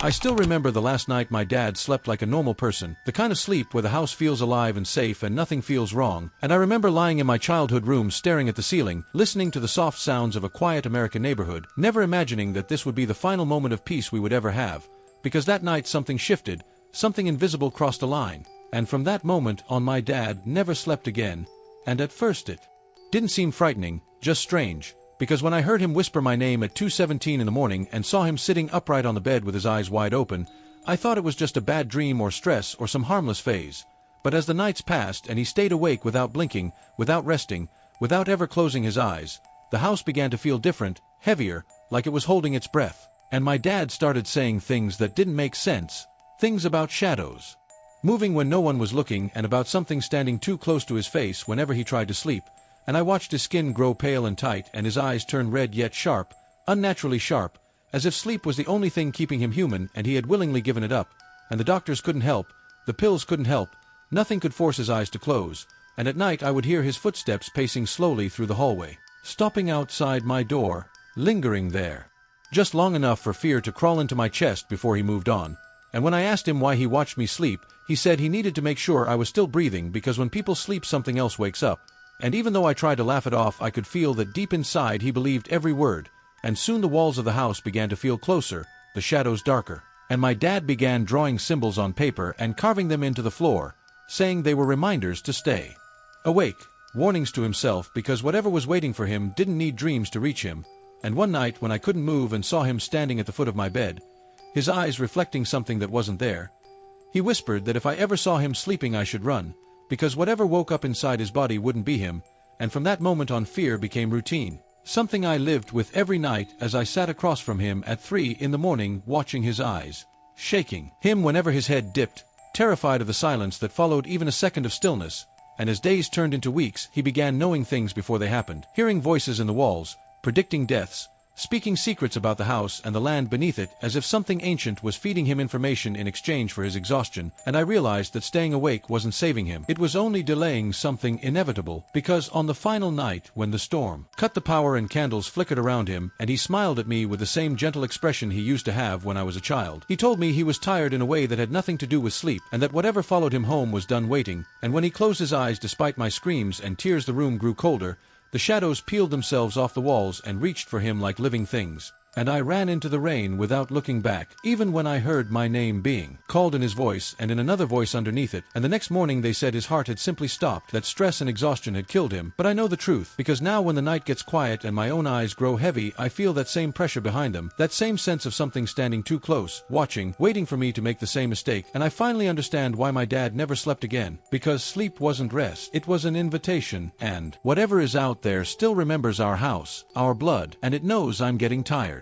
I still remember the last night my dad slept like a normal person, the kind of sleep where the house feels alive and safe and nothing feels wrong, and I remember lying in my childhood room staring at the ceiling, listening to the soft sounds of a quiet American neighborhood, never imagining that this would be the final moment of peace we would ever have, because that night something shifted, something invisible crossed a line, and from that moment on my dad never slept again, and at first it didn't seem frightening, just strange. Because when I heard him whisper my name at 2:17 in the morning and saw him sitting upright on the bed with his eyes wide open, I thought it was just a bad dream or stress or some harmless phase. But as the nights passed and he stayed awake without blinking, without resting, without ever closing his eyes, the house began to feel different, heavier, like it was holding its breath. And my dad started saying things that didn't make sense, things about shadows moving when no one was looking and about something standing too close to his face whenever he tried to sleep. And I watched his skin grow pale and tight and his eyes turn red yet sharp, unnaturally sharp, as if sleep was the only thing keeping him human and he had willingly given it up, and the doctors couldn't help, the pills couldn't help, nothing could force his eyes to close, and at night I would hear his footsteps pacing slowly through the hallway, stopping outside my door, lingering there, just long enough for fear to crawl into my chest before he moved on. And when I asked him why he watched me sleep, he said he needed to make sure I was still breathing because when people sleep something else wakes up. And even though I tried to laugh it off, I could feel that deep inside he believed every word, and soon the walls of the house began to feel closer, the shadows darker, and my dad began drawing symbols on paper and carving them into the floor, saying they were reminders to stay awake, warnings to himself because whatever was waiting for him didn't need dreams to reach him. And one night when I couldn't move and saw him standing at the foot of my bed, his eyes reflecting something that wasn't there, he whispered that if I ever saw him sleeping I should run, because whatever woke up inside his body wouldn't be him, and from that moment on fear became routine. Something I lived with every night as I sat across from him at 3 in the morning watching his eyes, shaking. Him whenever his head dipped, terrified of the silence that followed even a second of stillness, and as days turned into weeks he began knowing things before they happened, hearing voices in the walls, predicting deaths, speaking secrets about the house and the land beneath it as if something ancient was feeding him information in exchange for his exhaustion, and I realized that staying awake wasn't saving him. It was only delaying something inevitable, because on the final night when the storm cut the power and candles flickered around him and he smiled at me with the same gentle expression he used to have when I was a child, he told me he was tired in a way that had nothing to do with sleep and that whatever followed him home was done waiting, and when he closed his eyes despite my screams and tears the room grew colder. The shadows peeled themselves off the walls and reached for him like living things. And I ran into the rain without looking back, even when I heard my name being called in his voice and in another voice underneath it, and the next morning they said his heart had simply stopped, that stress and exhaustion had killed him. But I know the truth, because now when the night gets quiet and my own eyes grow heavy, I feel that same pressure behind them, that same sense of something standing too close, watching, waiting for me to make the same mistake, and I finally understand why my dad never slept again, because sleep wasn't rest, it was an invitation, and whatever is out there still remembers our house, our blood, and it knows I'm getting tired.